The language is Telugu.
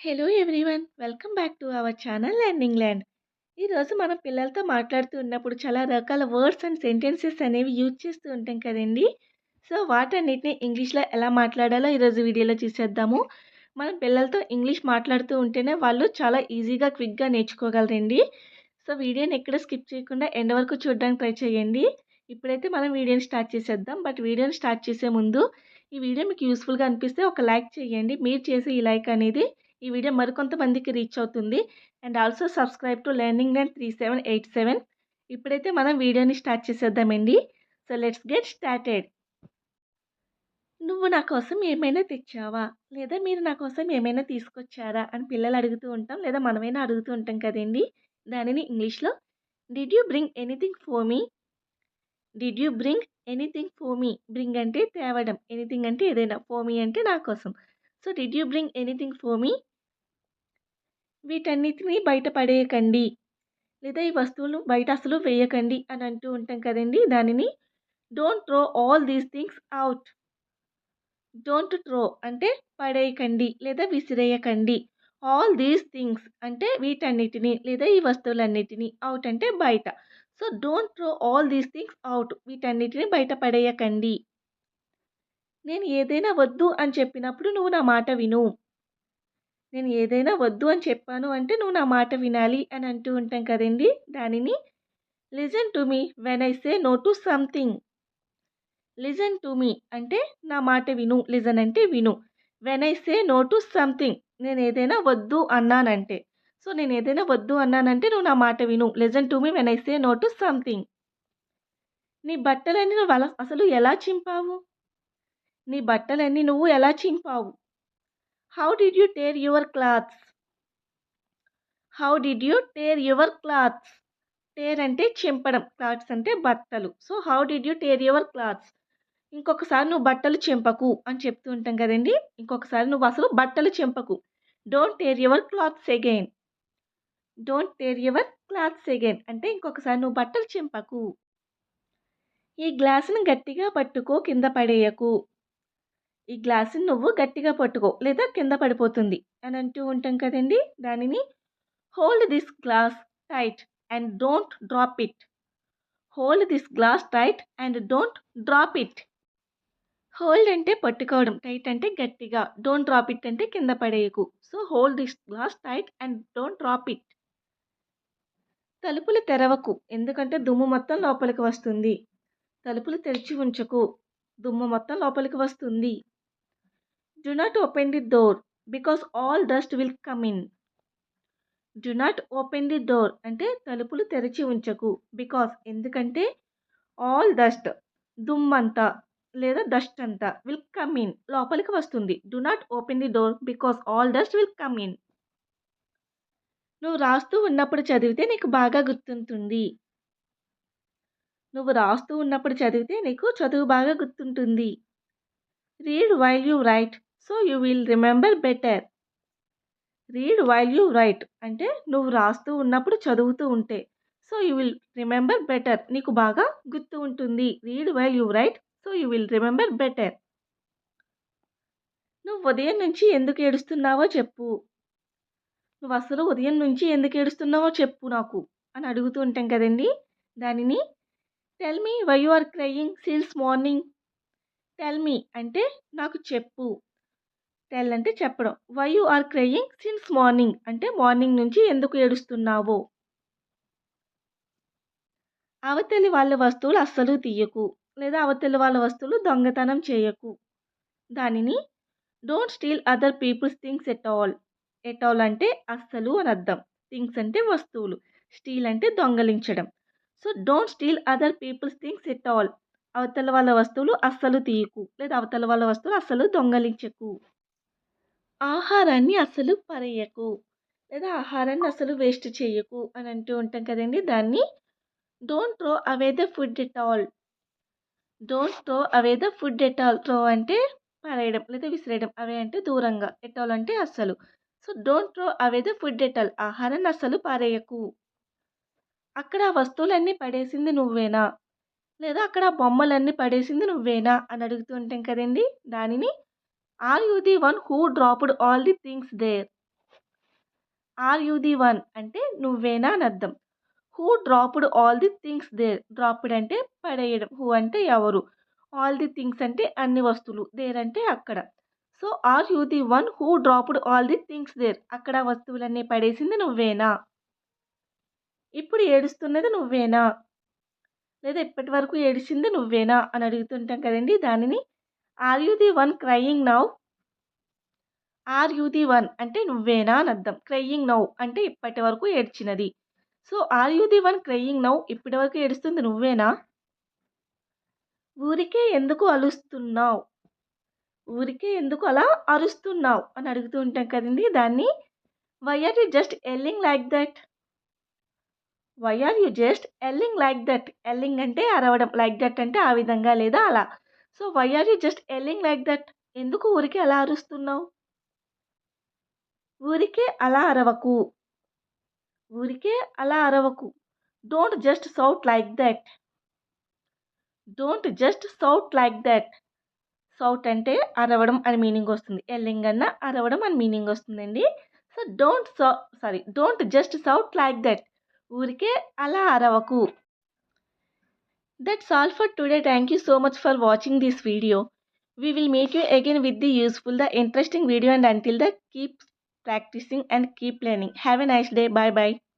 Hello everyone, welcome back to our channel learning land. ఈరోజు మనం పిల్లలతో మాట్లాడుతూ ఉన్నప్పుడు చాలా రకాల వర్డ్స్ అండ్ సెంటెన్సెస్ అనేవి యూజ్ చేస్తూ ఉంటాం కదండి. సో వాటన్నిటిని ఇంగ్లీష్లో ఎలా మాట్లాడాలో ఈరోజు వీడియోలో చూసేద్దాము. మనం పిల్లలతో ఇంగ్లీష్ మాట్లాడుతూ ఉంటేనే వాళ్ళు చాలా ఈజీగా క్విక్గా నేర్చుకోగలరండి. సో వీడియోని ఎక్కడ స్కిప్ చేయకుండా ఎండ్ వరకు చూడడానికి ట్రై చేయండి. ఇప్పుడైతే మనం వీడియోని స్టార్ట్ చేసేద్దాం. బట్ వీడియోని స్టార్ట్ చేసే ముందు ఈ వీడియో మీకు యూస్ఫుల్గా అనిపిస్తే ఒక లైక్ చేయండి. మీరు చేసే ఈ లైక్ అనేది ఈ వీడియో మరికొంతమందికి రీచ్ అవుతుంది. And also subscribe to Learning Land 3787. ఇప్పుడైతే మనం వీడియోని స్టార్ట్ చేసేద్దామండి. So let's get started. నువ్వు నా కోసం ఏమైనా తెచ్చావా, లేదా మీరు నా కోసం ఏమైనా తీసుకొచ్చారా అని పిల్లలు అడుగుతూ ఉంటాం, లేదా మనమైనా అడుగుతూ ఉంటాం కదండి. దానిని ఇంగ్లీష్లో did you bring anything for me, did you bring anything for me. Bring అంటే తేవడం, ఎనీథింగ్ అంటే ఏదైనా, ఫర్ మీ అంటే నా కోసం. So did you bring anything for me. వీటన్నిటిని బయట పడేయకండి, లేదా ఈ వస్తువులు బయట అసలు వేయకండి అని అంటూ ఉంటాం కదండి. దానిని don't throw all these things out. Don't throw అంటే పడేయకండి లేదా విసిరేయకండి. ఆల్ దీస్ థింగ్స్ అంటే వీటన్నిటిని లేదా ఈ వస్తువులన్నిటిని, అవుట్ అంటే బయట. So don't throw all these things out, వీటన్నిటిని బయట పడేయకండి. నేను ఏదైనా వద్దు అని చెప్పినప్పుడు నువ్వు నా మాట విను. నేను ఏదైనా వద్దు అని చెప్పాను అంటే నువ్వు నా మాట వినాలి అని అంటూ ఉంటాం కదండి. దానిని listen to me when I say no to something. Listen to me అంటే నా మాట విను, లిజన్ అంటే విను. When I say no to something, నేను ఏదైనా వద్దు అన్నానంటే. సో నేను ఏదైనా వద్దు అన్నానంటే నువ్వు నా మాట విను. Listen to me when I say no to something. నీ బట్టలన్నీ నువ్వు అసలు ఎలా చింపావు. నీ బట్టలన్నీ నువ్వు ఎలా చింపావు. How did you tear your clothes. How did you tear your clothes. Tear అంటే చింపడం, క్లాత్స్ అంటే బట్టలు. So how did you tear your clothes. ఇంకొకసారి నువ్వు బట్టలు చింపకు అని చెప్తూ ఉంటాం కదండి. ఇంకొకసారి నువ్వు అసలు బట్టలు చింపకు. Don't tear your clothes again. Don't tear your clothes again అంటే ఇంకొకసారి నువ్వు బట్టలు చింపకు. ఈ గ్లాసును గట్టిగా పట్టుకో, కింద పడేయకు. ఈ గ్లాసుని నువ్వు గట్టిగా పట్టుకో లేదా కింద పడిపోతుంది అని అంటూ ఉంటాం కదండి. దానిని hold this glass tight and don't drop it. Hold this glass tight and don't drop it. Hold అంటే పట్టుకోవడం, టైట్ అంటే గట్టిగా, డోంట్ డ్రాప్ ఇట్ అంటే కింద పడేయకు. So hold this glass tight and don't drop it. తలుపులు తెరవకు, ఎందుకంటే దుమ్ము మొత్తం లోపలికి వస్తుంది. తలుపులు తెరిచి ఉంచకు, దుమ్ము మొత్తం లోపలికి వస్తుంది. Do not open the door because all dust will come in. Do not open the door అంటే తలుపులు తెరిచి ఉంచకు, బికాస్ ఎందుకంటే ఆల్ డస్ట్ దుమ్మంతా లేదా డస్ట్ అంతా విల్ కమ్ ఇన్ లోపలికి వస్తుంది. Do not open the door because all dust will come in. నువ్వు రాస్తూ ఉన్నప్పుడు చదివితే నీకు బాగా గుర్తుంటుంది. నువ్వు రాస్తూ ఉన్నప్పుడు చదివితే నీకు చదువు బాగా గుర్తుంటుంది. Read while you right so you will remember better. Read while you right అంటే నువ్వు రాస్తూ ఉన్నప్పుడు చదువుతూ ఉంటే. So you will remember better, నీకు బాగా గుర్తు ఉంటుంది. Read while you right so you will remember better. నువ్వు ఉదయం నుంచి ఎందుకు ఏడుస్తున్నావో చెప్పు. నువ్వు అసలు ఉదయం నుంచి ఎందుకు ఏడుస్తున్నావో చెప్పు నాకు అని అడుగుతూ ఉంటాం కదండి. దానిని tell me why you are crying since morning. Tell me అంటే నాకు చెప్పు. టెల్ అంటే చెప్పడం. Why you are crying since morning అంటే మార్నింగ్ నుంచి ఎందుకు ఏడుస్తున్నావో. అవతలి వాళ్ళ వస్తువులు అస్సలు తీయకు, లేదా అవతలి వాళ్ళ వస్తువులు దొంగతనం చేయకు. దానిని don't steal other people's things at all. At all అంటే అస్సలు అని అర్థం. థింగ్స్ అంటే వస్తువులు, స్టీల్ అంటే దొంగలించడం. So don't steal other people's things at all. అవతల వాళ్ళ వస్తువులు అస్సలు తీయకు, లేదా అవతల వాళ్ళ వస్తువులు అస్సలు దొంగలించకు. ఆహారాన్ని అస్సలు పరేయకు, లేదా ఆహారాన్ని అసలు వేస్ట్ చేయకు అని అంటూ ఉంటాం కదండి. దాన్ని don't throw away the food at all. Don't throw away the food at all. Throw అంటే పడేయడం లేదా విసిరేయడం, అవే అంటే దూరంగా, ఎట్ ఆల్ అంటే అస్సలు. So don't throw away the food at all, ఆహారాన్ని అస్సలు పారేయకు. అక్కడ ఆ వస్తువులన్నీ పడేసింది నువ్వేనా, లేదా అక్కడ ఆ బొమ్మలన్నీ పడేసింది నువ్వేనా అని అడుగుతూ ఉంటాం కదండి. దానిని are you the one who dropped all the things there. Are you the one అంటే నువ్వేనా అని అర్థం. Who dropped all the things there. Dropped అంటే పడేయడం. హూ అంటే ఎవరు. ఆల్ ది థింగ్స్ అంటే అన్ని వస్తువులు. దేర్ అంటే అక్కడ. So are you the one who dropped all the things there. అక్కడ వస్తువులన్నీ పడేసింది నువ్వేనా? ఇప్పుడు ఏడుస్తున్నది నువ్వేనా? లేదా ఇప్పటి వరకు ఏడిచింది నువ్వేనా అని అడుగుతుంటాం కదండి దానిని are you the one crying now. Are you the one అంటే నువ్వేనా అని అర్థం. క్రయింగ్ నౌ అంటే ఇప్పటి వరకు ఏడ్చినది. So are you the one crying now ఇప్పటి వరకు ఏడుస్తుంది నువ్వేనా? ఊరికే ఎందుకు అలుస్తున్నావు? ఊరికే ఎందుకు అలా అరుస్తున్నావు అని అడుగుతూ ఉంటాం కదండి దాన్ని why are you just yelling like that. Why are you just yelling like that. Yelling అంటే అరవడం. లైక్ దట్ అంటే ఆ విధంగా లేదా అలా. So why are you just yelling like that. ఎందుకు ఊరికే అలా అరుస్తున్నావు? ఊరికే అలా అరవకు. ఊరికే అలా అరవకు. Don't just shout like that. Don't just shout like that. Shout అంటే అరవడం అని మీనింగ్ వస్తుంది. ఎల్లింగ్ అన్న అరవడం అని మీనింగ్ వస్తుందండి. So don't just shout like that. ఊరికే అలా అరవకు. That's all for today. Thank you so much for watching this video. We will meet you again with the useful, the interesting video, and until that, keep practicing and keep learning. Have a nice day. Bye bye.